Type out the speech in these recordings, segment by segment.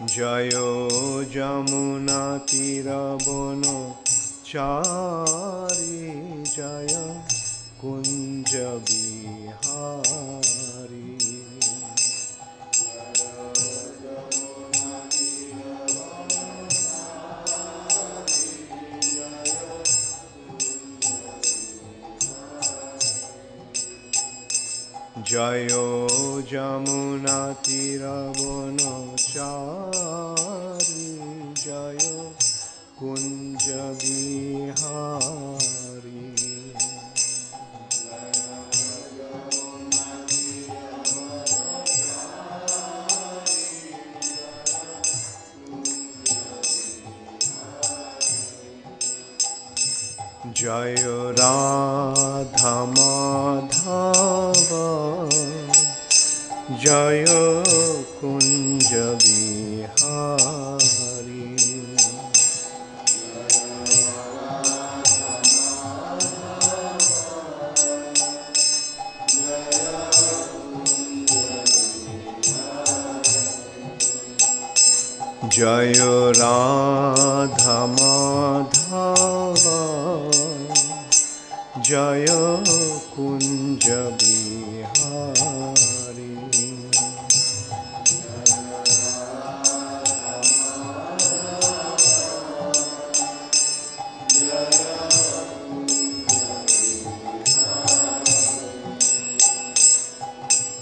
Jayo Jamuna Tirabano Chari Jaya Kunja Bihari. Jayo Jamuna Tirabano Chari Jayo Kunja Bihari. Jayo Radha Madhava Jayo Kunja Bihari. Jayo Radha Madhava Jayo Kunja Bihari.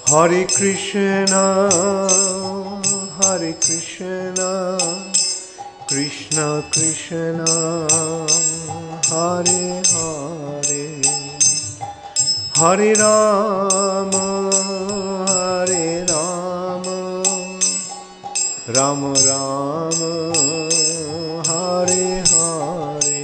Hare Krishna, Hare Krishna, Krishna Krishna, Hare Hare, Hare Rama, Hare Rama, Rama Rama, Hare Hare.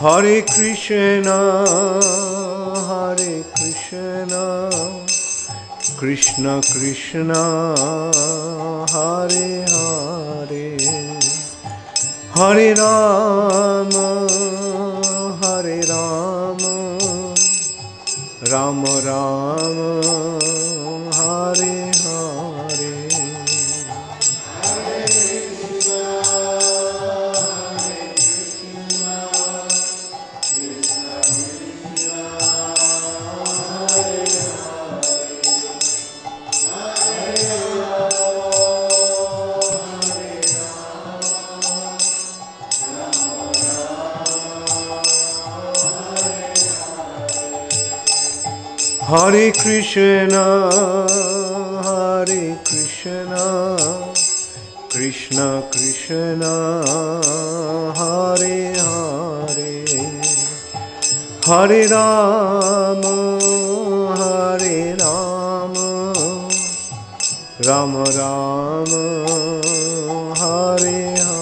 Hare Krishna, Hare Krishna, Krishna Krishna, Hare Hare, Hare Rama, Hare Rama, Rama Rama, Hare Hare. Hare Krishna, Hare Krishna, Krishna Krishna, Hare Hare, Hare Rama, Hare Rama, Rama Rama, Hare Hare.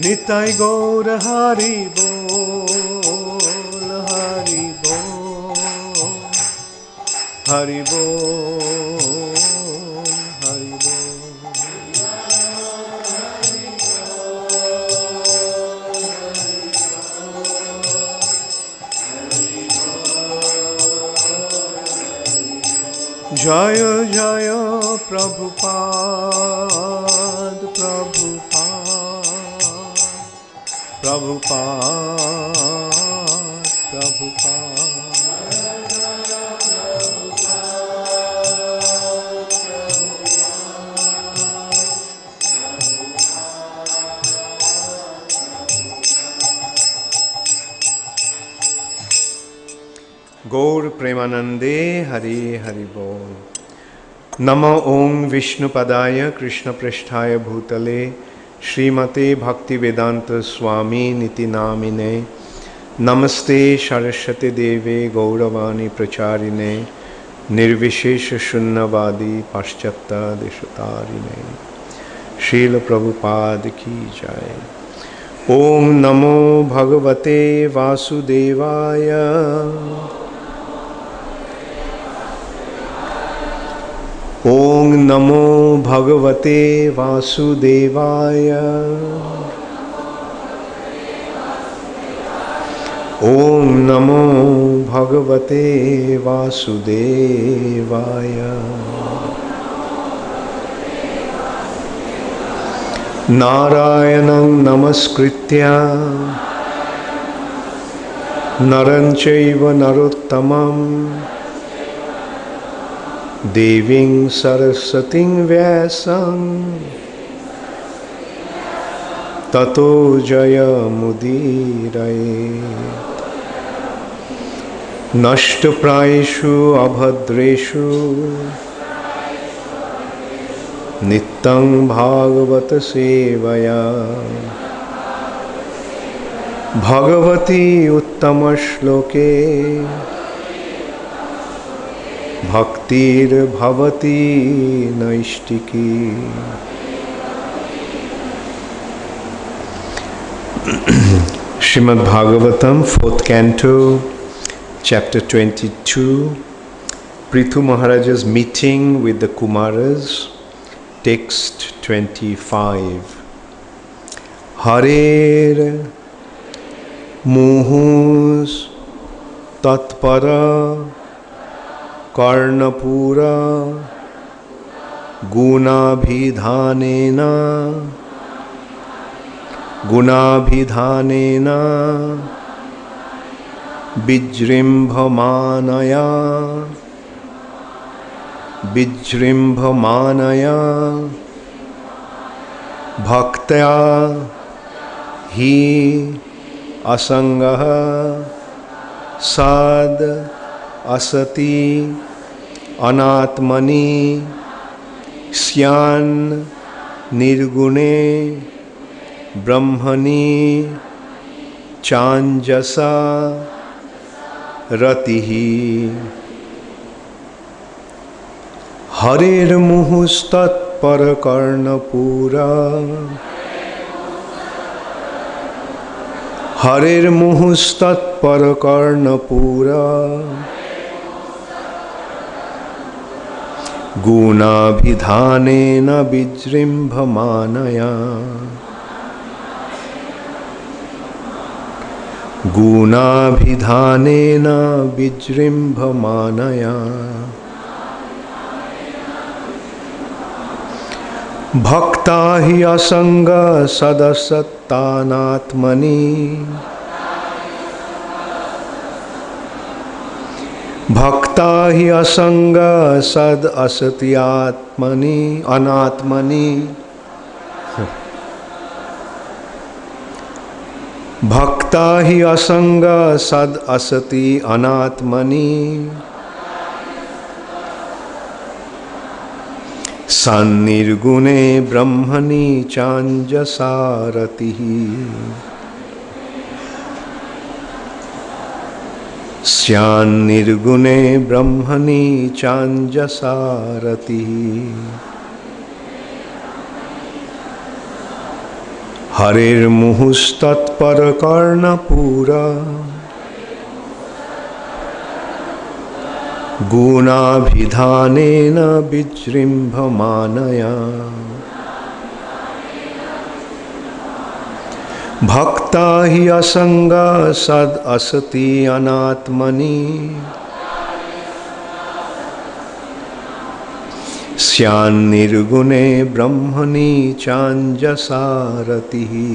Nitai Gaur Hari Bol, Hari Bol, Hari Bol, Hari Bol. Jaya Jaya Prabhupada, Prabhupada, Prabhupada, Prabhupada. Gaur Premanande Hari Hari Bol. Namo Om Vishnu Padaya Krishna Prishthaya Bhutale Srimate Bhakti Vedanta Swami Niti Namine Namaste Saraswati Deve Gauravani Pracharine Nirvishesha Shunnavadi Paschata Deshatarine Srila Prabhupada Ki Jai. Om Namo Bhagavate Vasudevaya. Om Namo Bhagavate Vasudevaya. Om Namo Bhagavate Vasudevaya. Narayanam Namaskritya Naranchaiva Narottamam Deving Sarasating Vyasam Tato Jaya Mudiraye Nashtapraishu Abhadreshu Nittang Bhagavata Sevaya Bhagavati Uttama Shloke Bhaktir Bhavati Naishtiki. Srimad Bhagavatam, 4th Canto, Chapter 22, Prithu Maharaja's meeting with the Kumaras, Text 25. Harer Muhus Tatpara Karnapura Gunabhidhanena Bijrimbhamanaya Bhaktya Hi Asangaha Sad Asati Anatmani Syan Nirgune Brahmani Chanjasa Ratihi. Harir Muhustat Parakarnapura Harir Muhustat Parakarnapura Gunabhidhanena Bijrimbhamanaya Gunabhidhanena Bijrimbhamanaya Bhakta hi asanga sadasattanatmani Bhakta hi asanga sad asatyatmani anatmani Bhakta hi asanga sad asati anatmani Sannirgune Brahmani Chanjasaratihi Sannirgune Brahmani Chanjasaratihi Harir Muhustat Parakarnapura Gunabhidhanena Bijrimbhamanaya Bhakta hi asanga sad asati anatmani Syan nirgune brahmani chanjasaratihi.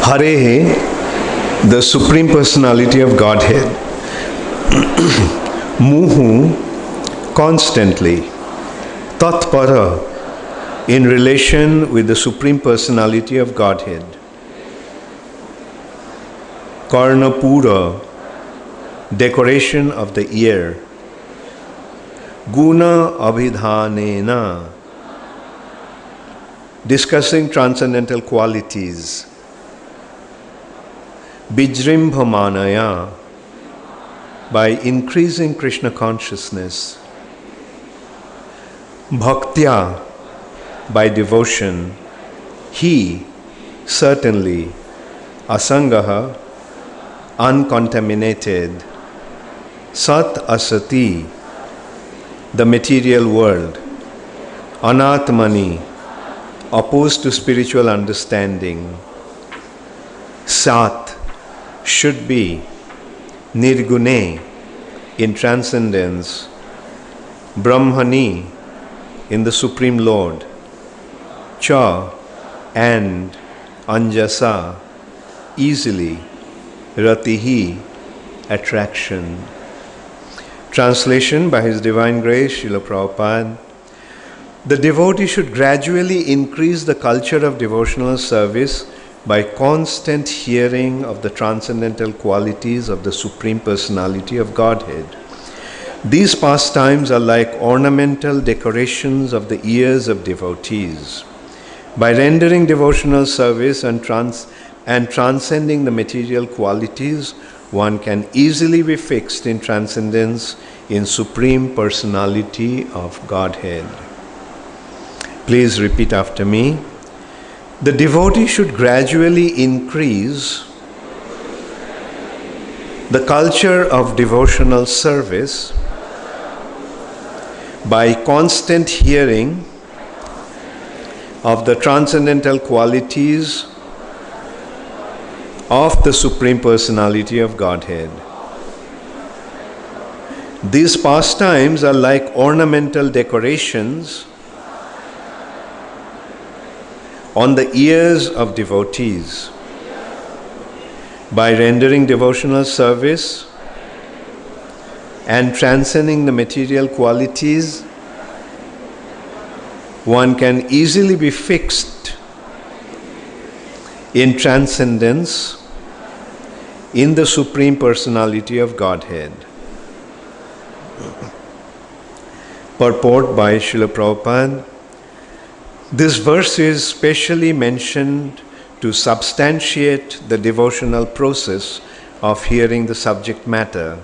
Hare, the Supreme Personality of Godhead, Muhu, constantly, Tatpara, in relation with the Supreme Personality of Godhead, Karnapura, decoration of the ear, Guna Abhidhanena, discussing transcendental qualities, Bijrimbhamanaya, by increasing Krishna consciousness, Bhaktya, by devotion, he, certainly, Asangaha, uncontaminated, Sat Asati, the material world, Anatmani, opposed to spiritual understanding, Sat, should be, Nirgune, in transcendence, Brahmani, in the Supreme Lord, Cha, and Anjasa, easily, Ratihi, attraction. Translation by His Divine Grace, Srila Prabhupada. The devotee should gradually increase the culture of devotional service by constant hearing of the transcendental qualities of the Supreme Personality of Godhead. These pastimes are like ornamental decorations of the ears of devotees. By rendering devotional service and transcending the material qualities, one can easily be fixed in transcendence in Supreme Personality of Godhead. Please repeat after me. The devotee should gradually increase the culture of devotional service by constant hearing of the transcendental qualities of the Supreme Personality of Godhead. These pastimes are like ornamental decorations on the ears of devotees. By rendering devotional service and transcending the material qualities, one can easily be fixed in transcendence in the Supreme Personality of Godhead. Purport by Srila Prabhupada. This verse is specially mentioned to substantiate the devotional process of hearing the subject matter.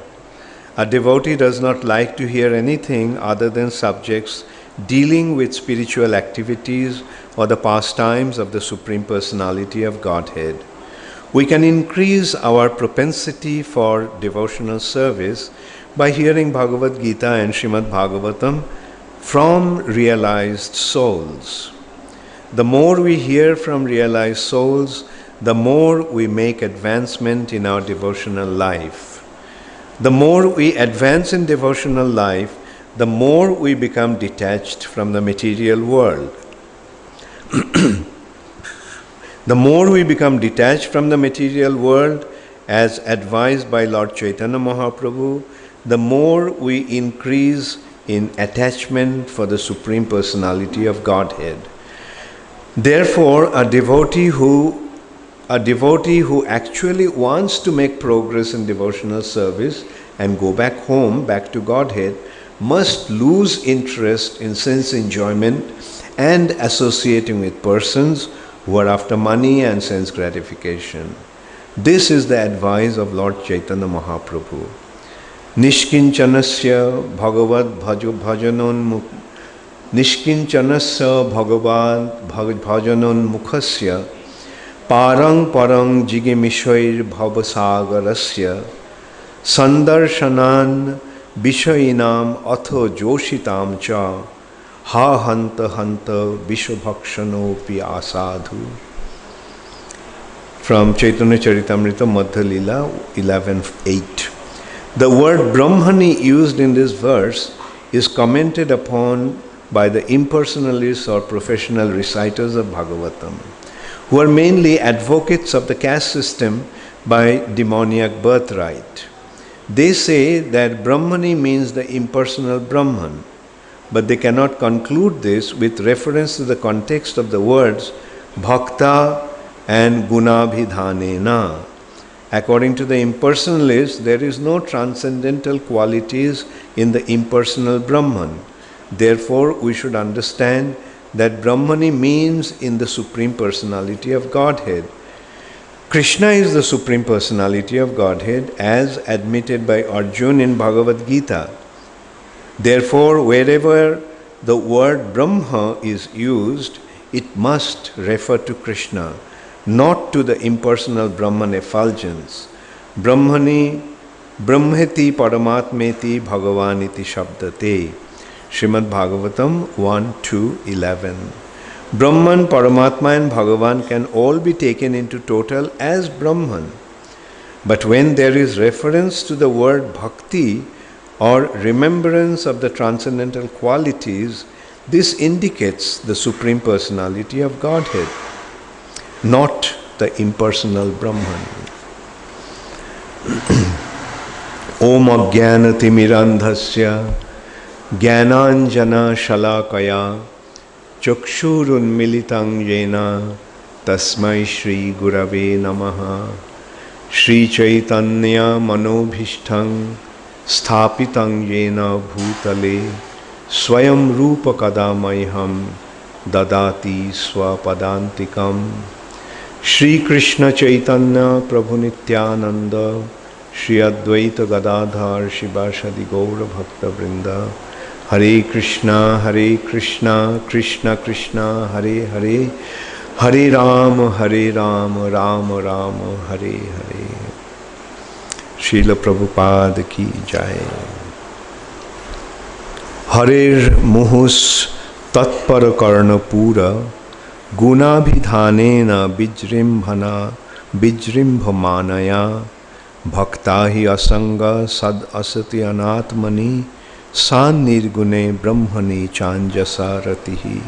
A devotee does not like to hear anything other than subjects dealing with spiritual activities or the pastimes of the Supreme Personality of Godhead. We can increase our propensity for devotional service by hearing Bhagavad Gita and Srimad Bhagavatam from realized souls. The more we hear from realized souls, the more we make advancement in our devotional life. The more we advance in devotional life, the more we become detached from the material world. The more we become detached from the material world, as advised by Lord Chaitanya Mahaprabhu, the more we increase in attachment for the Supreme Personality of Godhead. Therefore, a devotee who actually wants to make progress in devotional service and go back home, back to Godhead, must lose interest in sense enjoyment and associating with persons who are after money and sense gratification. This is the advice of Lord Chaitanya Mahaprabhu. Nishkinchanasya bhagavad bhajanon Nishkinchanasya bhagavad bhajanon mukhasya parang parang jigimishoir bhavasagarasya sandarshanan Vishayinam atho joshitam cha ha hanta hanta vishwabhakshanopi asadhu. From Chaitanya Charitamrita Madhya Lila 11.8. The word Brahmani used in this verse is commented upon by the impersonalists or professional reciters of Bhagavatam, who are mainly advocates of the caste system by demoniac birthright. They say that Brahmani means the impersonal Brahman, but they cannot conclude this with reference to the context of the words bhakta and gunabhidhanena. According to the impersonalists, there is no transcendental qualities in the impersonal Brahman. Therefore, we should understand that Brahmani means in the Supreme Personality of Godhead. Krishna is the Supreme Personality of Godhead as admitted by Arjuna in Bhagavad Gita. Therefore, wherever the word Brahma is used, it must refer to Krishna, not to the impersonal Brahman effulgence. Brahmani, Brahmeti Paramatmeti Bhagavaniti Shabdate. Srimad Bhagavatam 1-11. Brahman, Paramatma and Bhagavan can all be taken into total as Brahman. But when there is reference to the word bhakti or remembrance of the transcendental qualities, this indicates the Supreme Personality of Godhead, not the impersonal Brahman. Om Ajnanati Mirandhasya Jnananjana Shalakaya Chakshurun Militang Yena Tasmai Shri Gurave Namaha Shri Chaitanya Manobhishthang Sthapitang Yena Bhutale Swayam Rupa Kadamayham Dadati Swapadantikam Shri Krishna Chaitanya Prabhu Nityananda Shri Advaita Gadadhar Shivashadi Gaura Bhakta Vrinda Hare Krishna, Krishna Krishna, Hare Hare, Hare Rama, Rama Rama, Hare Hare. Srila Prabhupada ki jai. Harer Muhus Tatpara Karna Pura Gunabhidhanena Bijrimbhamanaya Bhaktahi Asanga Sad Asati Anatmani San Nirgune Brahmani Chanjasaratihi.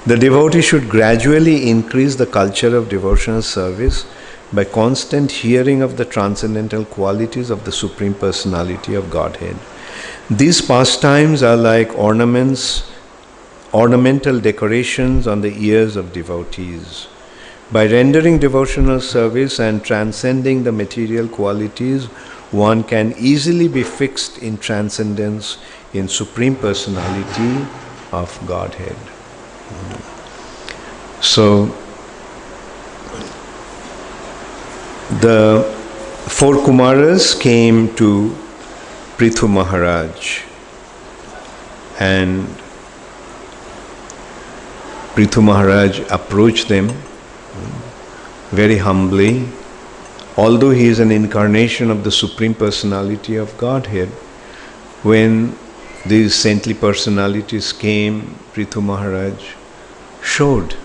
The devotee should gradually increase the culture of devotional service by constant hearing of the transcendental qualities of the Supreme Personality of Godhead. These pastimes are like ornamental decorations on the ears of devotees. By rendering devotional service and transcending the material qualities, one can easily be fixed in transcendence in Supreme Personality of Godhead. So, the four Kumaras came to Prithu Maharaj, and Prithu Maharaj approached them very humbly. Although he is an incarnation of the Supreme Personality of Godhead, when these saintly personalities came, Prithu Maharaj showed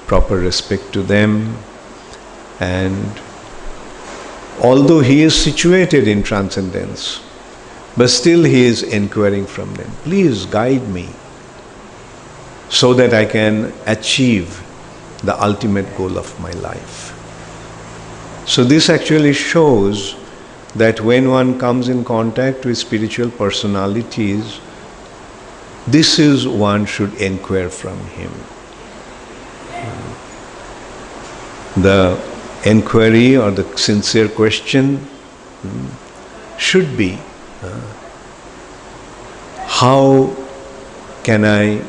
proper respect to them, and although he is situated in transcendence, But still he is inquiring from them, please guide me so that I can achieve the ultimate goal of my life. So this actually shows that when one comes in contact with spiritual personalities, this is one should inquire from him. The inquiry or the sincere question should be, how can I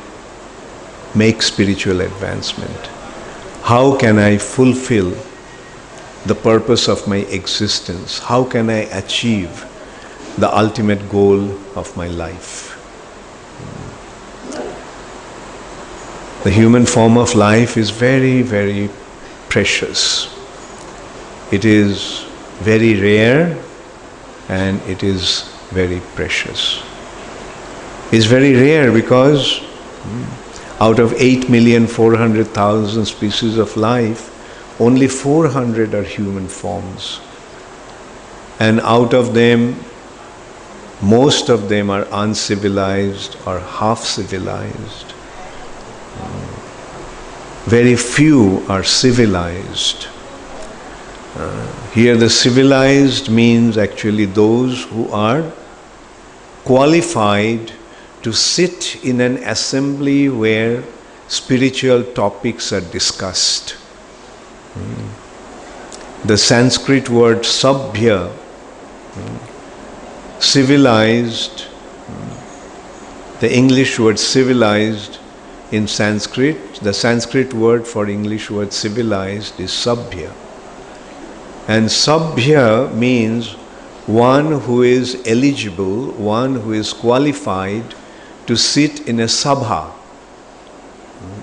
make spiritual advancement? How can I fulfill the purpose of my existence? How can I achieve the ultimate goal of my life? The human form of life is very, very precious. It is very rare and it is very precious. It's very rare because out of 8,400,000 species of life, only 400 are human forms. And out of them, most of them are uncivilized or half-civilized. Very few are civilized. Here the civilized means actually those who are qualified to sit in an assembly where spiritual topics are discussed. The Sanskrit word sabhya, civilized, the English word civilized in Sanskrit, the Sanskrit word for English word civilized is sabhya. And sabhya means one who is eligible, one who is qualified to sit in a sabha,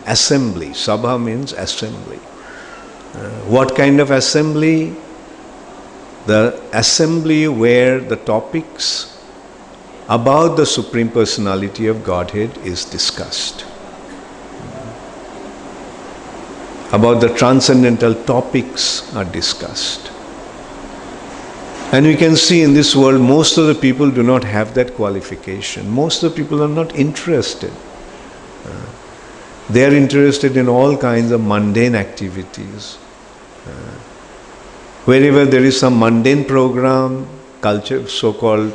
assembly. Sabha means assembly. What kind of assembly? The assembly where the topics about the Supreme Personality of Godhead is discussed. About the transcendental topics are discussed. And we can see in this world, most of the people do not have that qualification. Most of the people are not interested. They are interested in all kinds of mundane activities. Wherever there is some mundane program, culture, so-called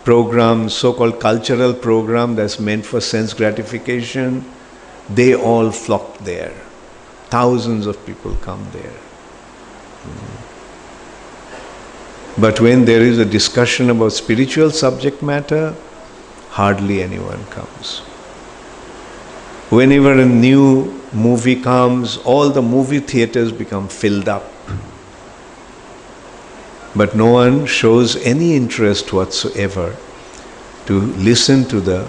program, so-called cultural program that's meant for sense gratification, they all flock there. Thousands of people come there. But when there is a discussion about spiritual subject matter, hardly anyone comes. Whenever a new movie comes, all the movie theaters become filled up. But no one shows any interest whatsoever to listen to the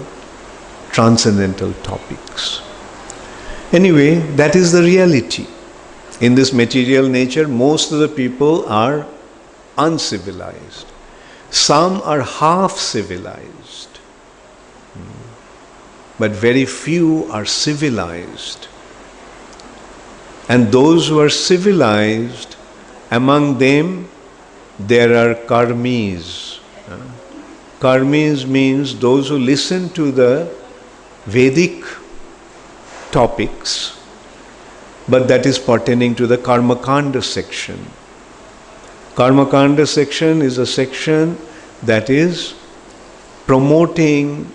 transcendental topics. Anyway, that is the reality. In this material nature, most of the people are uncivilized. Some are half civilized. But very few are civilized. And those who are civilized, among them there are karmis. Karmis means those who listen to the Vedic topics, but that is pertaining to the Karmakanda section. Karmakanda section is a section that is promoting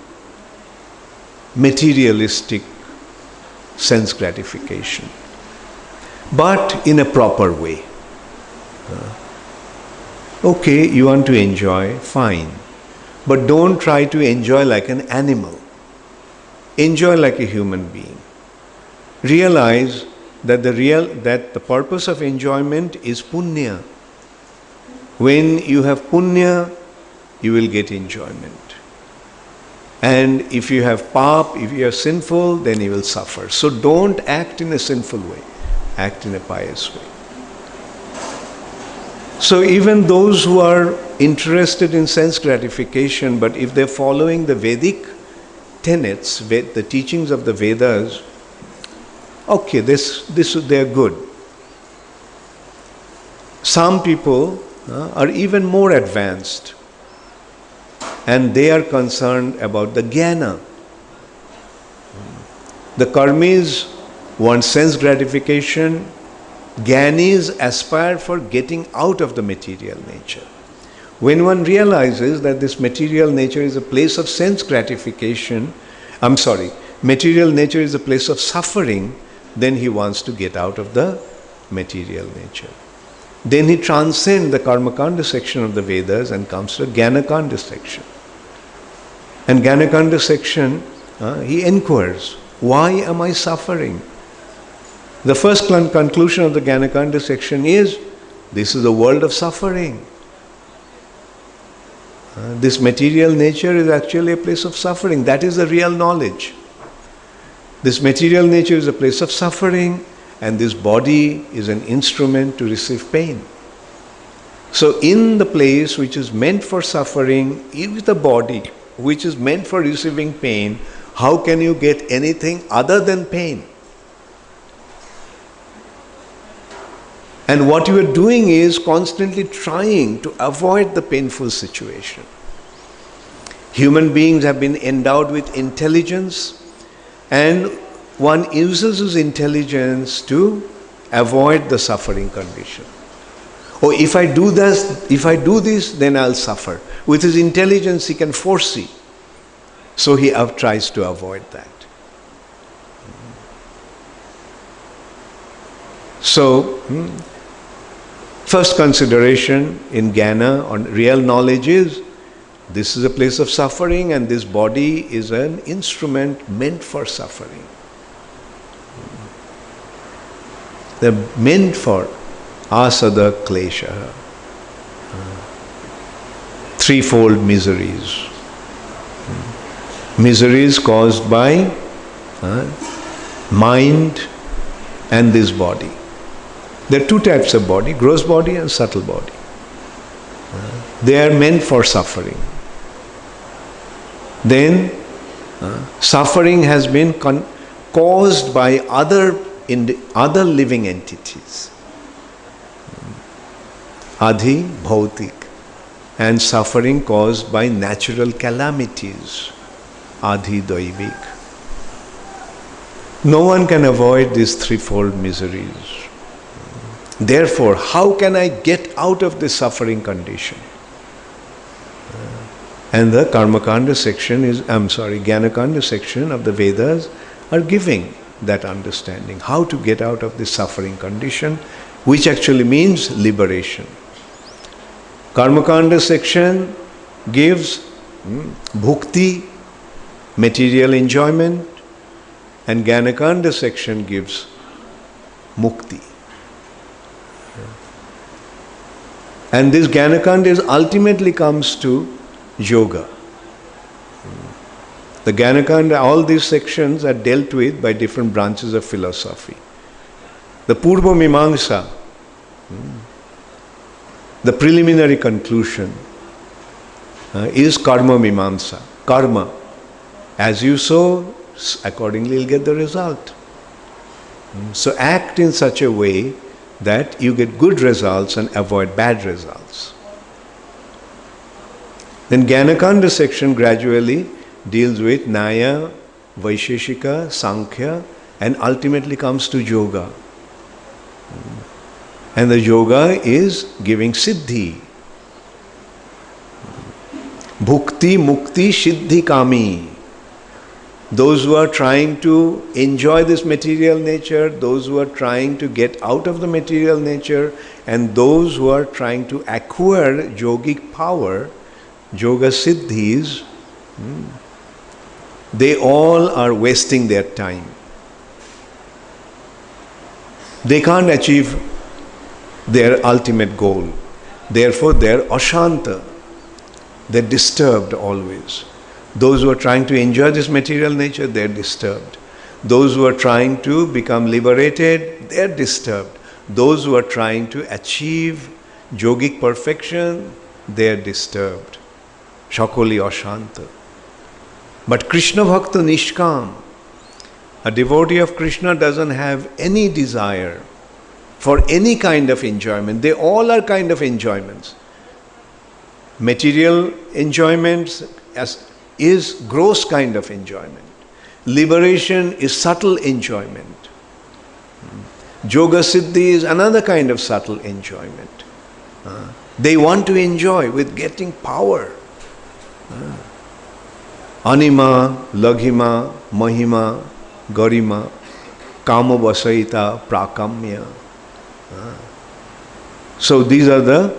materialistic sense gratification, but in a proper way. Okay, you want to enjoy, fine, but don't try to enjoy like an animal. Enjoy like a human being. Realize that the purpose of enjoyment is punya. When you have punya, you will get enjoyment. And if you have pap, if you are sinful, then you will suffer. So don't act in a sinful way. Act in a pious way. So even those who are interested in sense gratification, but if they're following the Vedic tenets, the teachings of the Vedas, okay, they are good. Some people are even more advanced. and they are concerned about the jnana. The karmis want sense gratification. Jnanis aspire for getting out of the material nature. When one realizes that this material nature is a place of sense gratification, material nature is a place of suffering, then he wants to get out of the material nature. Then he transcends the Karmakanda section of the Vedas and comes to the Jnanakanda section. And Jnanakanda section, he inquires, why am I suffering? The first conclusion of the Jnanakanda section is, this is a world of suffering. This material nature is actually a place of suffering. That is the real knowledge. This material nature is a place of suffering, and this body is an instrument to receive pain. So in the place which is meant for suffering, if the body which is meant for receiving pain, how can you get anything other than pain? And what you are doing is constantly trying to avoid the painful situation. Human beings have been endowed with intelligence, and one uses his intelligence to avoid the suffering condition. Oh, if I do this, then I'll suffer. With his intelligence, he can foresee. So he tries to avoid that. So, first consideration in jnana on real knowledge is, this is a place of suffering and this body is an instrument meant for suffering. They're meant for asada klesha, threefold miseries. Miseries caused by mind and this body. There are two types of body, gross body and subtle body. They are meant for suffering. Then suffering has been caused by other living entities. Adhi, bhautik, and suffering caused by natural calamities. Adhi, daivik. No one can avoid these threefold miseries. Therefore, how can I get out of this suffering condition? And the Karmakanda section Jnanakanda section of the Vedas are giving that understanding, how to get out of this suffering condition, which actually means liberation. Karmakanda section gives bhukti, material enjoyment, and Jnanakanda section gives mukti. And this Jnanakanda ultimately comes to yoga. The Jnanakanda, all these sections are dealt with by different branches of philosophy. The Purva Mimamsa, the preliminary conclusion, is Karma Mimamsa. Karma. As you sow, accordingly you'll get the result. So act in such a way that you get good results and avoid bad results. Then Jnanakanda section gradually deals with Nyaya, Vaisheshika, Sankhya, and ultimately comes to Yoga. And the Yoga is giving Siddhi. Bhukti, Mukti, Siddhi, Kami. Those who are trying to enjoy this material nature, those who are trying to get out of the material nature, and those who are trying to acquire yogic power, yoga siddhis, they all are wasting their time. They can't achieve their ultimate goal. Therefore, they're ashanta. They're disturbed always. Those who are trying to enjoy this material nature, they're disturbed. Those who are trying to become liberated, they're disturbed. Those who are trying to achieve yogic perfection, they're disturbed. Shakoli ashanta. But Krishna Bhakta Nishkam, a devotee of Krishna doesn't have any desire for any kind of enjoyment. They all are kind of enjoyments. Material enjoyments, is gross kind of enjoyment. Liberation is subtle enjoyment. Yoga Siddhi is another kind of subtle enjoyment. They want to enjoy with getting power. Anima, Laghima, Mahima, Garima, Kama Vasaita, Prakamya. So these are the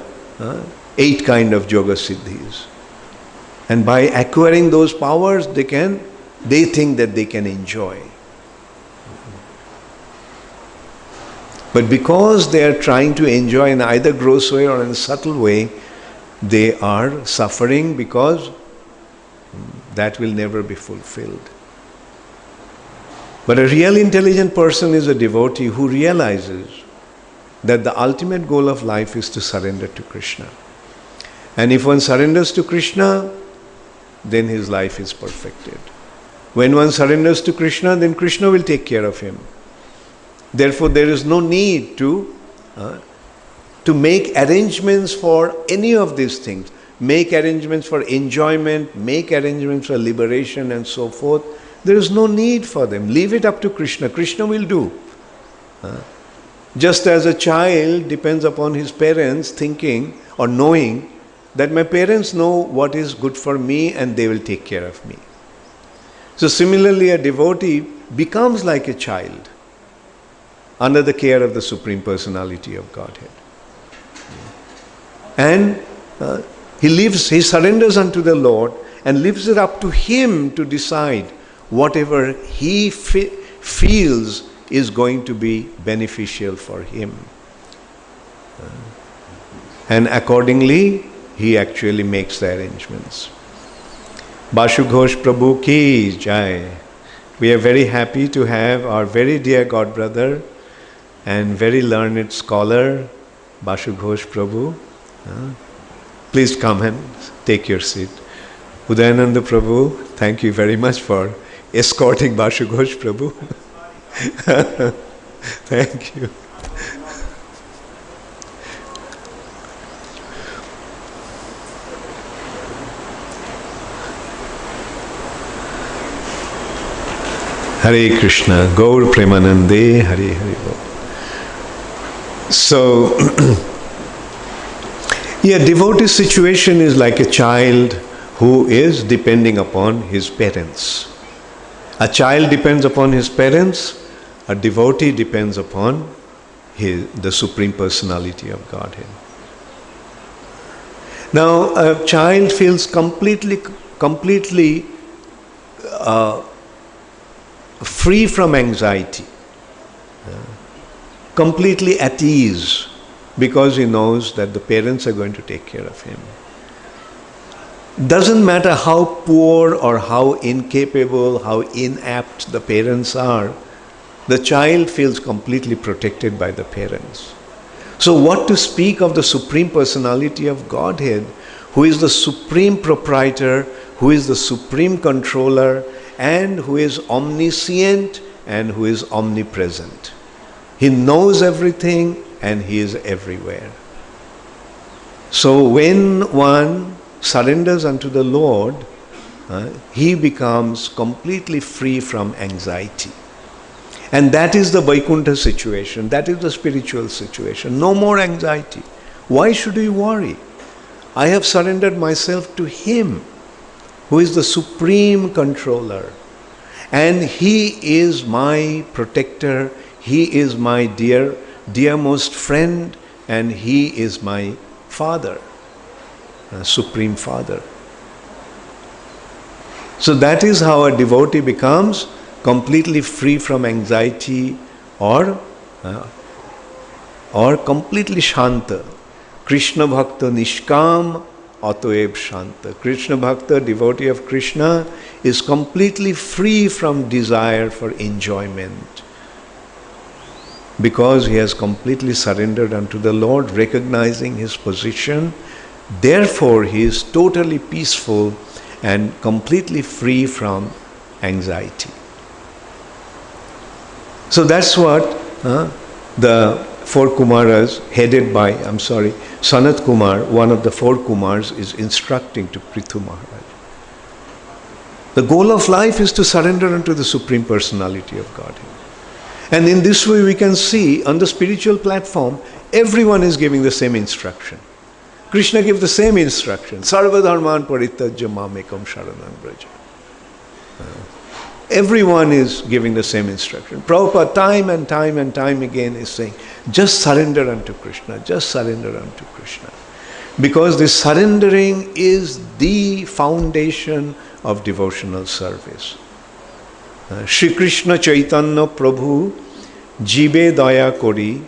8 kind of Yoga Siddhis. And by acquiring those powers, they think that they can enjoy. But because they are trying to enjoy in either gross way or in a subtle way, they are suffering because that will never be fulfilled. But a real intelligent person is a devotee who realizes that the ultimate goal of life is to surrender to Krishna. And if one surrenders to Krishna, then his life is perfected. When one surrenders to Krishna, then Krishna will take care of him. Therefore, there is no need to make arrangements for any of these things. Make arrangements for enjoyment, make arrangements for liberation and so forth. There is no need for them. Leave it up to Krishna. Krishna will do. Just as a child depends upon his parents thinking or knowing that my parents know what is good for me and they will take care of me. So similarly, a devotee becomes like a child under the care of the Supreme Personality of Godhead. And he surrenders unto the Lord and leaves it up to him to decide whatever he feels is going to be beneficial for him. And accordingly, he actually makes the arrangements. Bashu Ghosh Prabhu ki jai. We are very happy to have our very dear godbrother and very learned scholar, Bashu Ghosh Prabhu. Please come and take your seat. Udayananda Prabhu, thank you very much for escorting Bashu Ghosh Prabhu. Thank you. Hare Krishna, Gaur Premanande, Hare Hare Bol. So, devotee situation is like a child who is depending upon his parents. A child depends upon his parents, a devotee depends upon the Supreme Personality of Godhead. Now, a child feels completely free from anxiety, completely at ease, because he knows that the parents are going to take care of him. Doesn't matter how poor or how incapable, how inept the parents are, the child feels completely protected by the parents. So what to speak of the Supreme Personality of Godhead, who is the supreme proprietor, who is the supreme controller, and who is omniscient and who is omnipresent. He knows everything and he is everywhere. So when one surrenders unto the Lord, he becomes completely free from anxiety. And that is the Vaikuntha situation, that is the spiritual situation. No more anxiety. Why should we worry? I have surrendered myself to Him, who is the supreme controller. And He is my protector, He is my dearmost friend, and He is my Father, Supreme Father. So that is how a devotee becomes completely free from anxiety or completely shanta. Krishna Bhakta Nishkam Atoeb Shanta. Krishna Bhakta, devotee of Krishna, is completely free from desire for enjoyment, because he has completely surrendered unto the Lord, recognizing his position. Therefore, he is totally peaceful and completely free from anxiety. So that's what the four Kumaras, headed by, Sanat Kumar, one of the four Kumars, is instructing to Prithu Maharaj. The goal of life is to surrender unto the Supreme Personality of Godhead. And in this way we can see on the spiritual platform, everyone is giving the same instruction. Krishna gave the same instruction. Sarva dharman parityajya mamekam sharanam braja. Everyone is giving the same instruction. Prabhupada time and time again is saying, just surrender unto Krishna, just surrender unto Krishna. Because this surrendering is the foundation of devotional service. Shri Krishna Chaitanya Prabhu Jibe Daya Kori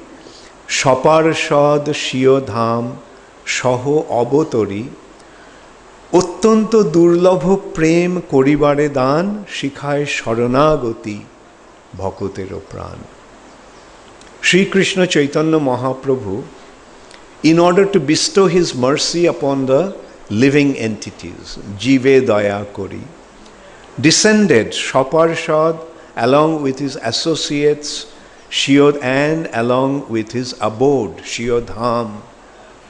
Shaparshad Shiyo Dham Shaho Abotori Ottanto Durlabho Prem Koribare Dan Shikhaye Sharanagati Bhakotero Pran. Shri Krishna Chaitanya Mahaprabhu, in order to bestow his mercy upon the living entities, Jive Daya Kori, descended Shaparshad along with his associates Shiod and along with his abode Shiyodham,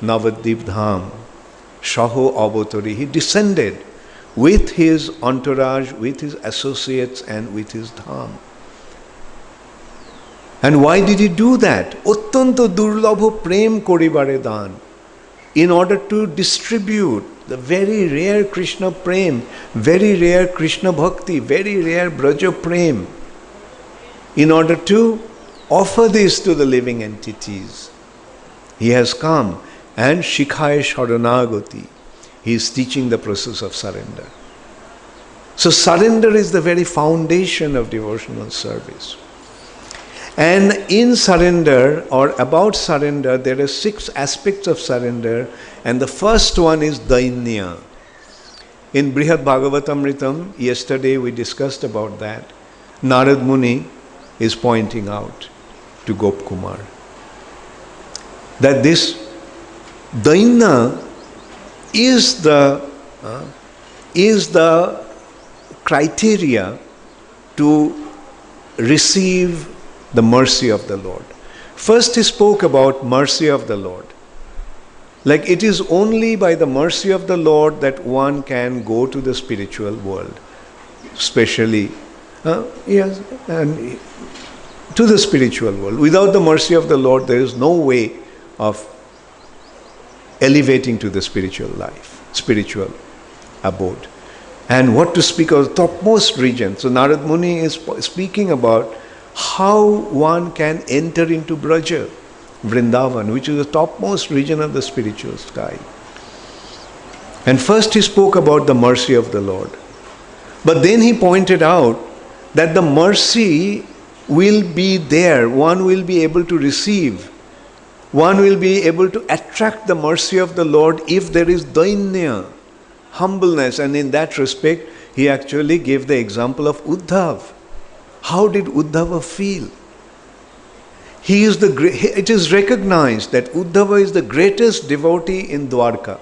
Navadip Dham, Shaho Avatori. He descended with his entourage, with his associates and with his dham. And why did he do that? Ottanto durlabho prem koribare dan. In order to distribute the very rare Krishna prem, very rare Krishna bhakti, very rare Braja prem, in order to offer this to the living entities. He has come and Shikhaya Sharanagati. He is teaching the process of surrender. So surrender is the very foundation of devotional service. And in surrender, or about surrender, there are 6 aspects of surrender, and the first one is dainya. In Brihad Bhagavatamritam, yesterday we discussed about that. Narad Muni is pointing out to Gop Kumar that this daina is the criteria to receive the mercy of the Lord. First he spoke about mercy of the Lord. Like it is only by the mercy of the Lord that one can go to the spiritual world, especially and to the spiritual world. Without the mercy of the Lord, there is no way of elevating to the spiritual life, spiritual abode. And what to speak of the topmost region. So Narad Muni is speaking about how one can enter into Braja, Vrindavan, which is the topmost region of the spiritual sky. And first he spoke about the mercy of the Lord. But then he pointed out that the mercy will be there, one will be able to receive, one will be able to attract the mercy of the Lord if there is dainya, humbleness. And in that respect, he actually gave the example of Uddhav. How did Uddhava feel? It is recognized that Uddhava is the greatest devotee in Dwarka.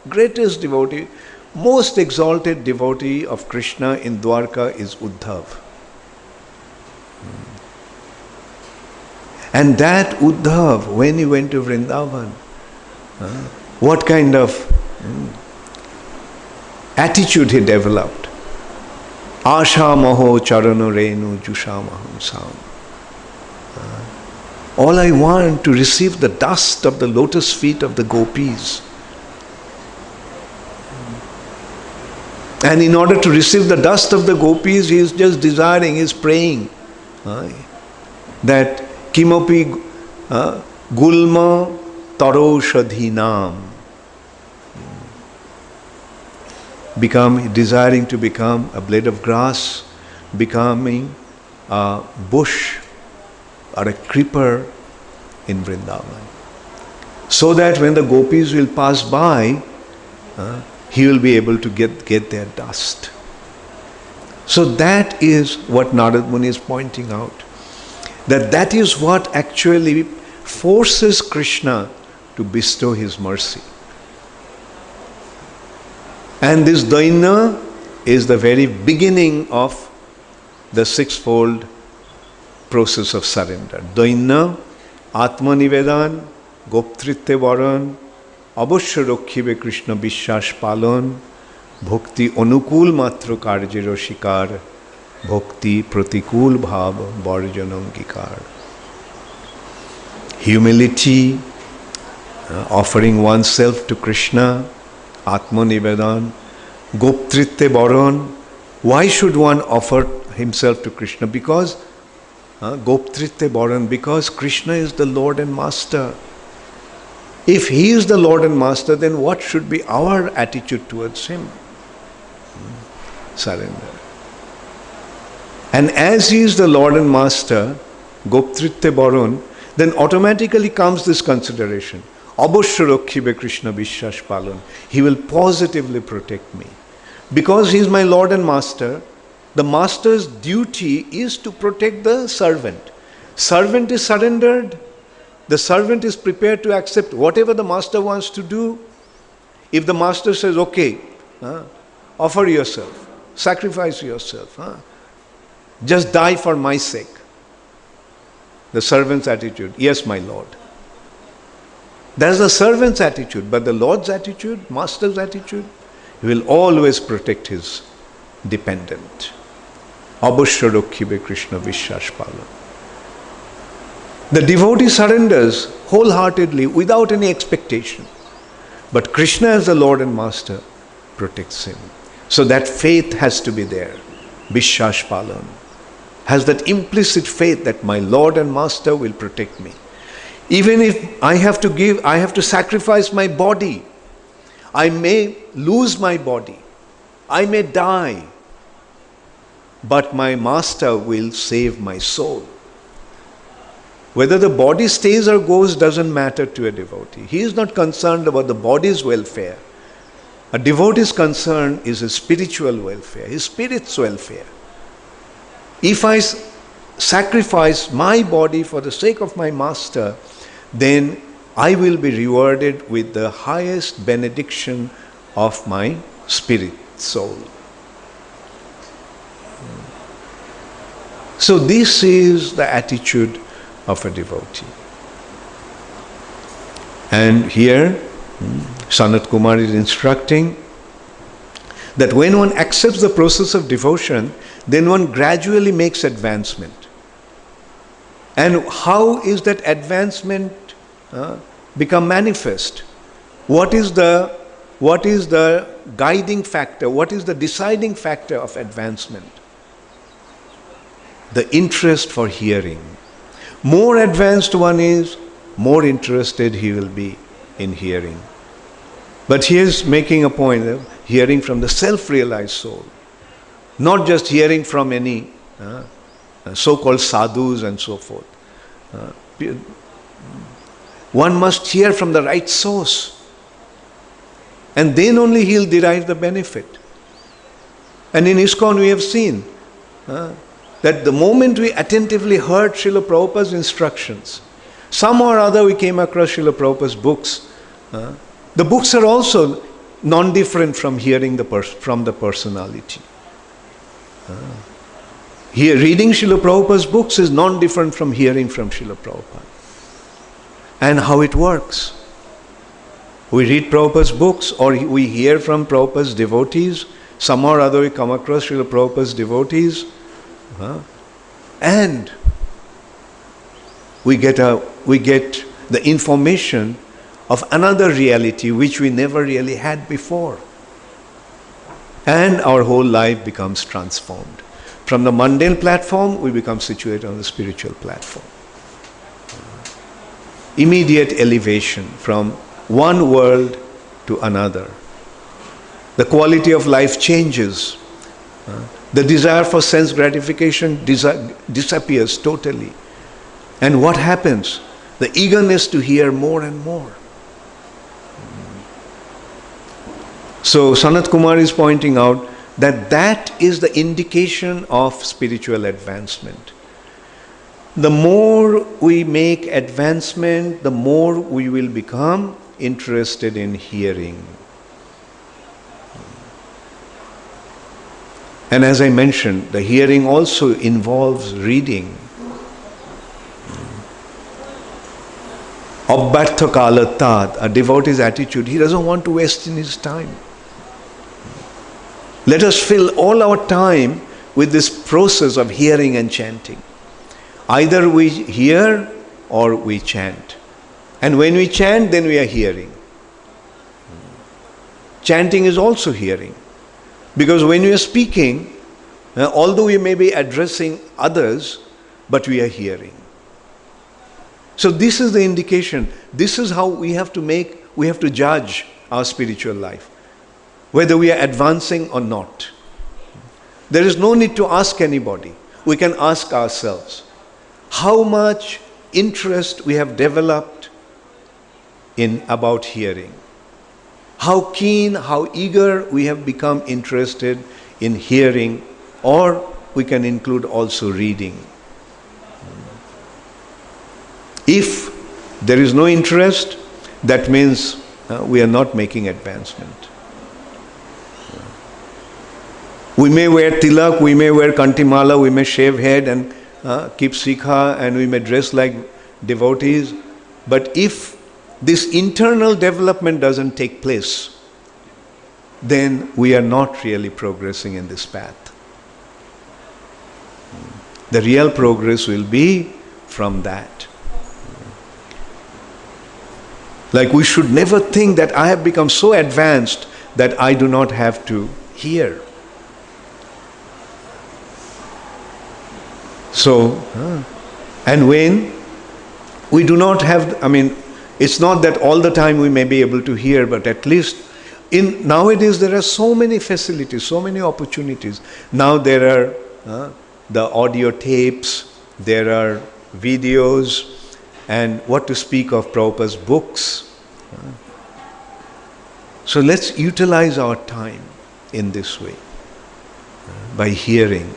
Greatest devotee, most exalted devotee of Krishna in Dwarka is Uddhav. And that Uddhav, when he went to Vrindavan, what kind of attitude he developed? Asha maho charano renu jushamaham sam. All I want to receive the dust of the lotus feet of the gopis. And in order to receive the dust of the gopis, he is just desiring, he is praying that kimapi gulma taroshadhinam. Desiring to become a blade of grass, becoming a bush or a creeper in Vrindavan. So that when the gopis will pass by, he will be able to get their dust. So that is what Narad Muni is pointing out. That is what actually forces Krishna to bestow his mercy. And this daina is the very beginning of the 6-fold process of surrender. Daina, Atma Nivedan, Goptritte Varan, Abhashya Rakhibe Krishna Bishas Palon, Bhakti onukul matra karjero shikar, bhakti pratikul bhav varjanangikar. Humility, offering oneself to Krishna, Atma Nivedan, Goptritte Baran. Why should one offer himself to Krishna? Because Goptritte Baran, because Krishna is the Lord and Master. If He is the Lord and Master, then what should be our attitude towards Him? Surrender. And as He is the Lord and Master, Goptritte Baran, then automatically comes this consideration. Abhashya rakhibe Krishna Vishwas Palan. He will positively protect me. Because He is my Lord and Master, the Master's duty is to protect the servant. Servant is surrendered. The servant is prepared to accept whatever the Master wants to do. If the Master says, okay, offer yourself, sacrifice yourself, just die for my sake. The servant's attitude, yes, my Lord. That's the servant's attitude, but the Lord's attitude, Master's attitude, He will always protect His dependent. Abhashya rakhibe Krishna Vishwas Palan. The devotee surrenders wholeheartedly without any expectation. But Krishna as the Lord and Master protects him. So that faith has to be there. Vishwas Palan. Has that implicit faith that my Lord and Master will protect me. Even if I have to sacrifice my body. I may lose my body. I may die. But my Master will save my soul. Whether the body stays or goes doesn't matter to a devotee. He is not concerned about the body's welfare. A devotee's concern is his spiritual welfare, his spirit's welfare. If I sacrifice my body for the sake of my Master, then I will be rewarded with the highest benediction of my spirit soul. So this is the attitude of a devotee. And here, Sanat Kumar is instructing that when one accepts the process of devotion, then one gradually makes advancement. And how is that advancement become manifest? What is the guiding factor? What is the deciding factor of advancement? The interest for hearing. More advanced one is, more interested he will be in hearing. But he is making a point of hearing from the self-realized soul. Not just hearing from any so-called sadhus and so forth. One must hear from the right source. And then only he will derive the benefit. And in ISKCON we have seen that the moment we attentively heard Srila Prabhupada's instructions, some or other we came across Srila Prabhupada's books. The books are also non-different from hearing from the personality. Here, reading Srila Prabhupada's books is non-different from hearing from Srila Prabhupada. And how it works. We read Prabhupada's books or we hear from Prabhupada's devotees. Some or other we come across Srila Prabhupada's devotees. And we get the information of another reality which we never really had before. And our whole life becomes transformed. From the mundane platform, we become situated on the spiritual platform. Immediate elevation from one world to another. The quality of life changes. The desire for sense gratification disappears totally. And what happens? The eagerness to hear more and more. So Sanat Kumar is pointing out that is the indication of spiritual advancement. The more we make advancement, the more we will become interested in hearing. And as I mentioned, the hearing also involves reading. Abbartha kalatad, a devotee's attitude, he doesn't want to waste his time. Let us fill all our time with this process of hearing and chanting. Either we hear or we chant. And when we chant, then we are hearing. Chanting is also hearing. Because when we are speaking, although we may be addressing others, but we are hearing. So this is the indication. This is how we have to judge our spiritual life, whether we are advancing or not. There is no need to ask anybody. We can ask ourselves how much interest we have developed in about hearing. How keen, how eager we have become interested in hearing, or we can include also reading. If there is no interest, that means we are not making advancement. We may wear tilak, we may wear kantimala, we may shave head and keep sikha, and we may dress like devotees. But if this internal development doesn't take place, then we are not really progressing in this path. The real progress will be from that. Like, we should never think that I have become so advanced that I do not have to hear. So, and when we do not have, it's not that all the time we may be able to hear, but at least nowadays there are so many facilities, so many opportunities. Now there are the audio tapes, there are videos, and what to speak of Prabhupada's books. So let's utilize our time in this way, by hearing.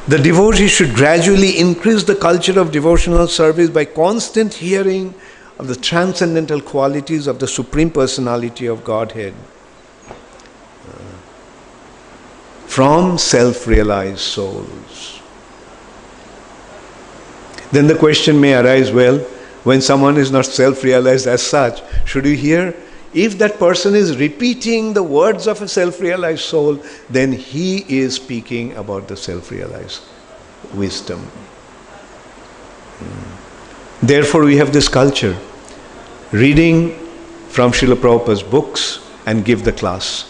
The devotee should gradually increase the culture of devotional service by constant hearing of the transcendental qualities of the Supreme Personality of Godhead from self-realized souls. Then the question may arise, well, when someone is not self-realized as such, should you hear? If that person is repeating the words of a self-realized soul, then he is speaking about the self-realized wisdom. Therefore, we have this culture, reading from Srila Prabhupada's books and give the class.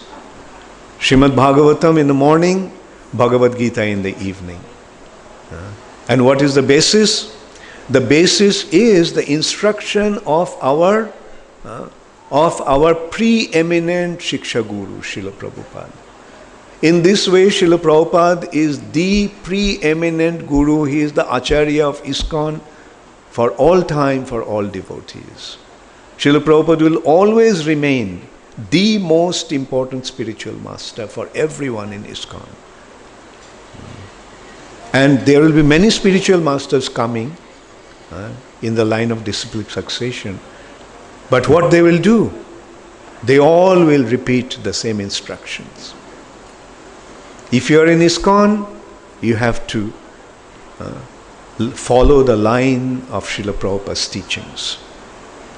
Srimad Bhagavatam in the morning, Bhagavad Gita in the evening. And what is the basis? The basis is the instruction of our preeminent Shiksha Guru, Srila Prabhupada. In this way, Srila Prabhupada is the preeminent Guru. He is the Acharya of ISKCON for all time, for all devotees. Srila Prabhupada will always remain the most important spiritual master for everyone in ISKCON. And there will be many spiritual masters coming in the line of disciplic succession. But what they will do? They all will repeat the same instructions. If you are in ISKCON, you have to follow the line of Srila Prabhupada's teachings.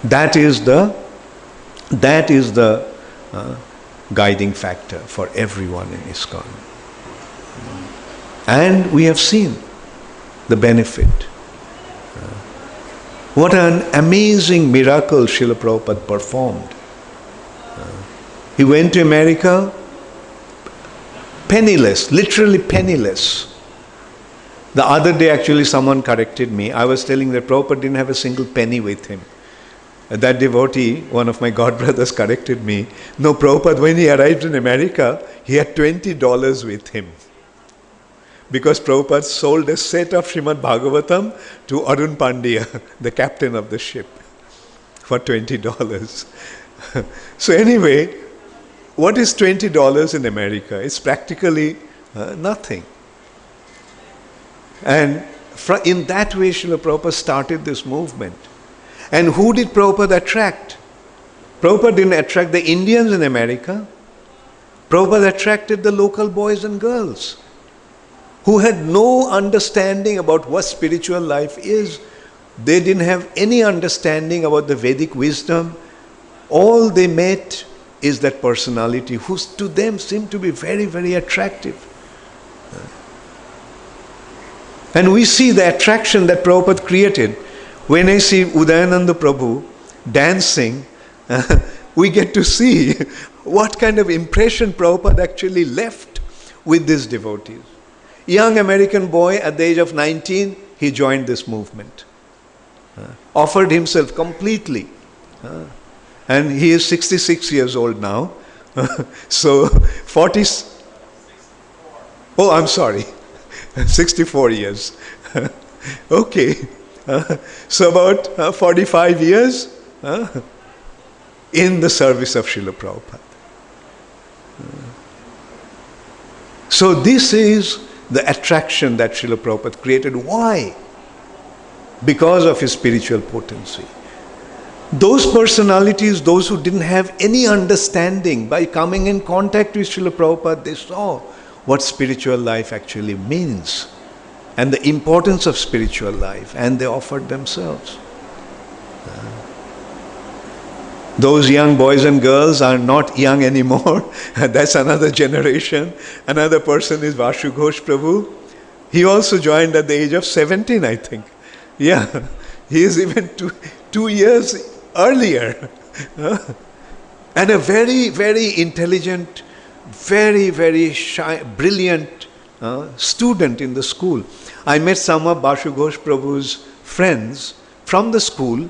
That is the guiding factor for everyone in ISKCON. And we have seen the benefit. What an amazing miracle Srila Prabhupada performed. He went to America penniless, literally penniless. The other day actually someone corrected me. I was telling that Prabhupada didn't have a single penny with him. That devotee, one of my godbrothers, corrected me. No, Prabhupada, when he arrived in America, he had $20 with him. Because Prabhupada sold a set of Srimad Bhagavatam to Arun Pandya, the captain of the ship, for $20. So anyway, what is $20 in America? It's practically nothing. And in that way, Srila Prabhupada started this movement. And who did Prabhupada attract? Prabhupada didn't attract the Indians in America. Prabhupada attracted the local boys and girls who had no understanding about what spiritual life is. They didn't have any understanding about the Vedic wisdom. All they met is that personality who to them seemed to be very, very attractive. And we see the attraction that Prabhupada created. When I see Udayananda Prabhu dancing, we get to see what kind of impression Prabhupada actually left with these devotees. Young American boy at the age of 19, he joined this movement. Offered himself completely. And he is 66 years old now. So 40... Oh, I'm sorry. 64 years. Okay. So about 45 years in the service of Srila Prabhupada. So this is the attraction that Srila Prabhupada created. Why? Because of his spiritual potency. Those personalities, those who didn't have any understanding, by coming in contact with Srila Prabhupada, they saw what spiritual life actually means and the importance of spiritual life, and they offered themselves. Those young boys and girls are not young anymore. That's another generation. Another person is Vashu Ghosh Prabhu. He also joined at the age of 17, I think. Yeah, he is even two years earlier. And a very, very intelligent, very, very shy, brilliant student in the school. I met some of Vashu Ghosh Prabhu's friends from the school,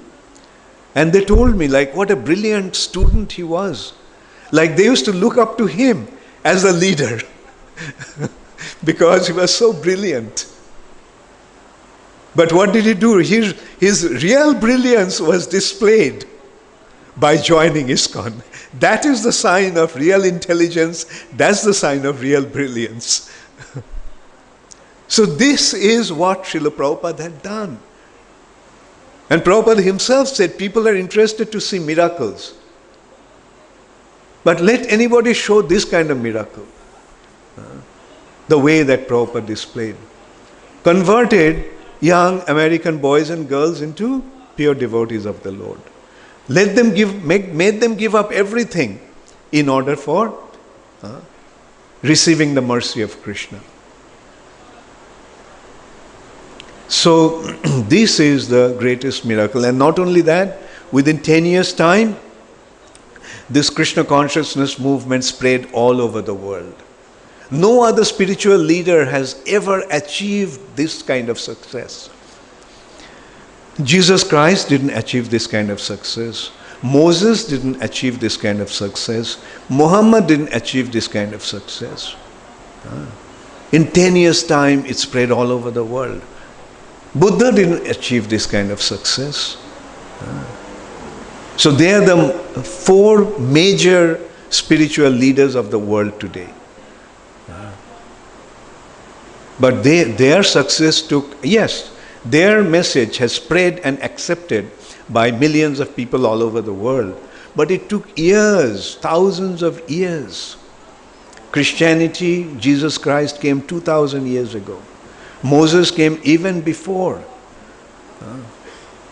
and they told me like what a brilliant student he was. Like they used to look up to him as a leader because he was so brilliant. But what did he do? His real brilliance was displayed by joining ISKCON. That is the sign of real intelligence. That's the sign of real brilliance. So this is what Srila Prabhupada had done. And Prabhupada himself said people are interested to see miracles. But let anybody show this kind of miracle. The way that Prabhupada displayed. Converted young American boys and girls into pure devotees of the Lord. Made them give up everything in order for receiving the mercy of Krishna. So this is the greatest miracle. And not only that, within 10 years' time, this Krishna consciousness movement spread all over the world. No other spiritual leader has ever achieved this kind of success. Jesus Christ didn't achieve this kind of success. Moses didn't achieve this kind of success. Muhammad didn't achieve this kind of success. In 10 years' time, it spread all over the world. Buddha didn't achieve this kind of success. So they are the four major spiritual leaders of the world today. But their success took, yes, their message has spread and accepted by millions of people all over the world. But it took years, thousands of years. Christianity, Jesus Christ came 2,000 years ago. Moses came even before.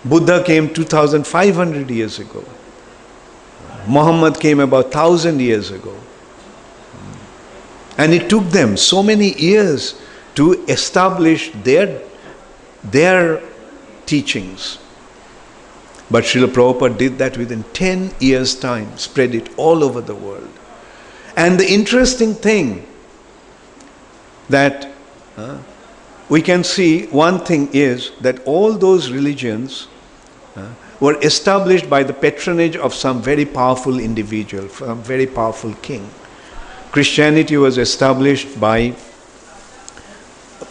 Buddha came 2,500 years ago. Muhammad came about 1,000 years ago. And it took them so many years to establish their teachings. But Srila Prabhupada did that within 10 years' time, spread it all over the world. And the interesting thing that we can see, one thing is that all those religions were established by the patronage of some very powerful individual, some very powerful king. Christianity was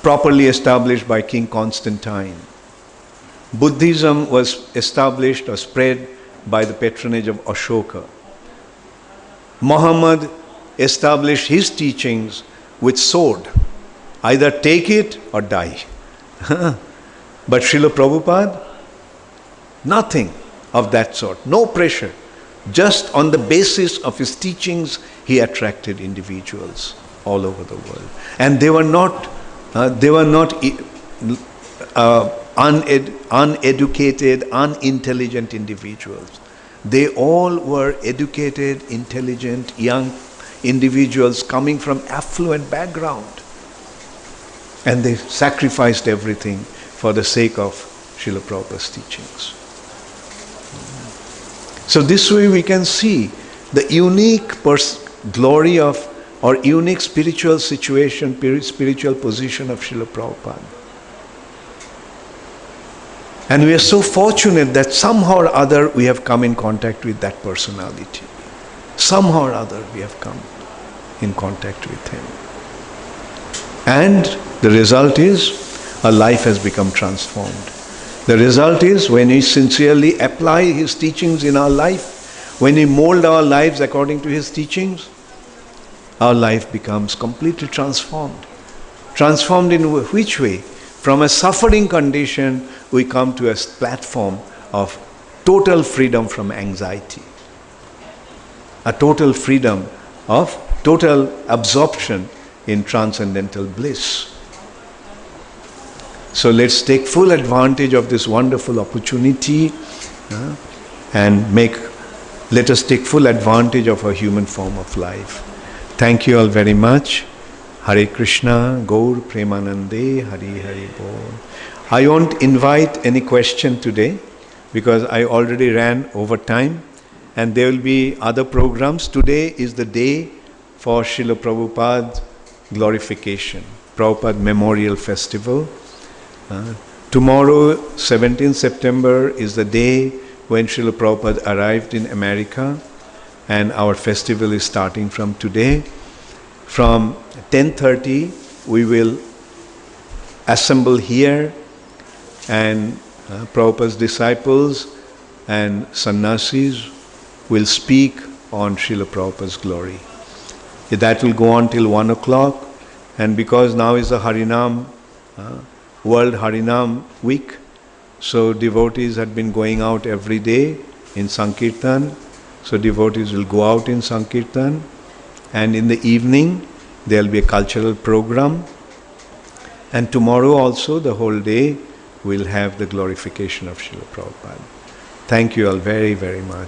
properly established by King Constantine. Buddhism was established or spread by the patronage of Ashoka. Muhammad established his teachings with sword. Either take it or die. But Srila Prabhupada, nothing of that sort. No pressure. Just on the basis of his teachings, he attracted individuals all over the world. And they were not uneducated, unintelligent individuals. They all were educated, intelligent, young individuals coming from affluent background. And they sacrificed everything for the sake of Srila Prabhupada's teachings. So this way we can see the unique glory of, or unique spiritual situation, spiritual position of Srila Prabhupada. And we are so fortunate that somehow or other we have come in contact with that personality. Somehow or other we have come in contact with him. And the result is our life has become transformed. The result is when we sincerely apply his teachings in our life, when we mold our lives according to his teachings, our life becomes completely transformed. Transformed in which way? From a suffering condition, we come to a platform of total freedom from anxiety. A total freedom of total absorption in transcendental bliss. So let's take full advantage of this wonderful opportunity and let us take full advantage of our human form of life. Thank you all very much. Hare Krishna, Gaur Premanande, Hari Hari Bol. I won't invite any question today because I already ran over time and there will be other programs. Today is the day for Srila Prabhupada's glorification, Prabhupada Memorial Festival. Tomorrow, 17th September, is the day when Srila Prabhupada arrived in America, and our festival is starting from today. From 10:30, we will assemble here, and Prabhupada's disciples and sannyasis will speak on Srila Prabhupada's glory. That will go on till 1 o'clock, and because now is the Harinam, World Harinam Week, so devotees had been going out every day in Sankirtan. So devotees will go out in Sankirtan, and in the evening there will be a cultural program, and tomorrow also the whole day we'll have the glorification of Srila Prabhupada. Thank you all very, very much.